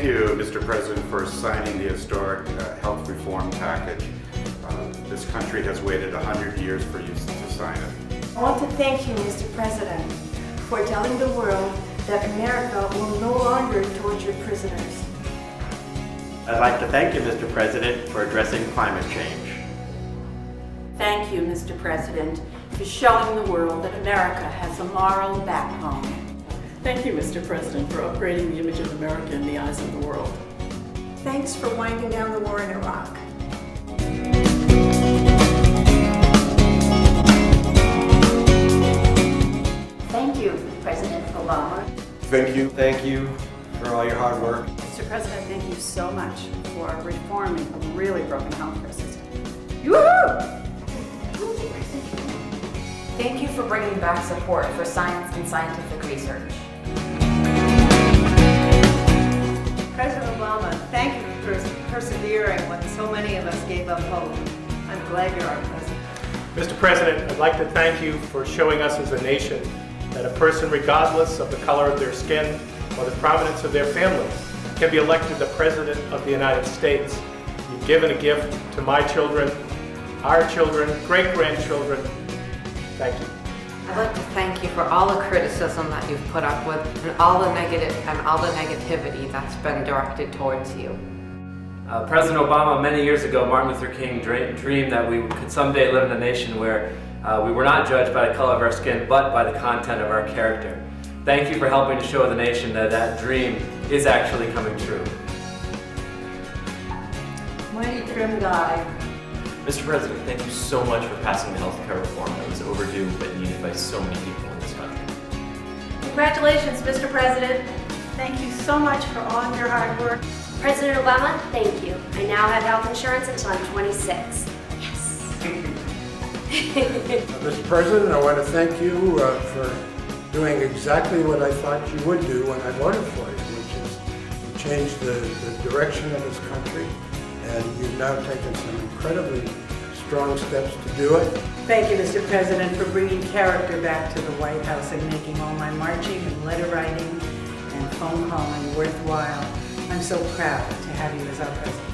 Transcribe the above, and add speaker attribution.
Speaker 1: Thank you, Mr. President, for signing the historic health reform package. This country has waited 100 years for you to sign it.
Speaker 2: I want to thank you, Mr. President, for telling the world that America will no longer torture prisoners.
Speaker 3: I'd like to thank you, Mr. President, for addressing climate change.
Speaker 4: Thank you, Mr. President, for showing the world that America has a moral backbone.
Speaker 5: Thank you, Mr. President, for upgrading the image of America in the eyes of the world.
Speaker 2: Thanks for winding down the war in Iraq.
Speaker 6: Thank you, President Obama.
Speaker 7: Thank you. Thank you for all your hard work.
Speaker 8: Mr. President, thank you so much for reforming a really broken healthcare system. Yoo-hoo!
Speaker 6: Thank you for bringing back support for science and scientific research.
Speaker 9: President Obama, thank you for persevering when so many of us gave up hope. I'm glad you're our president.
Speaker 10: Mr. President, I'd like to thank you for showing us as a nation that a person, regardless of the color of their skin or the provenance of their family, can be elected the President of the United States. You've given a gift to my children, our children, great-grandchildren. Thank you.
Speaker 11: I'd like to thank you for all the criticism that you've put up with and all the negativity that's been directed towards you.
Speaker 12: President Obama, many years ago, Martin Luther King dreamed that we could someday live in a nation where we were not judged by the color of our skin, but by the content of our character. Thank you for helping to show the nation that that dream is actually coming true.
Speaker 9: Mighty trim guy.
Speaker 13: Mr. President, thank you so much for passing the health care reform that was overdue but needed by so many people in this country.
Speaker 2: Congratulations, Mr. President. Thank you so much for all of your hard work.
Speaker 14: President Obama, thank you. I now have health insurance until I'm 26. Yes.
Speaker 15: Mr. President, I want to thank you for doing exactly what I thought you would do when I voted for you, which is change the direction of this country. And you've now taken some incredibly strong steps to do it.
Speaker 9: Thank you, Mr. President, for bringing character back to the White House and making all my marching and letter writing and phone calling worthwhile. I'm so proud to have you as our president.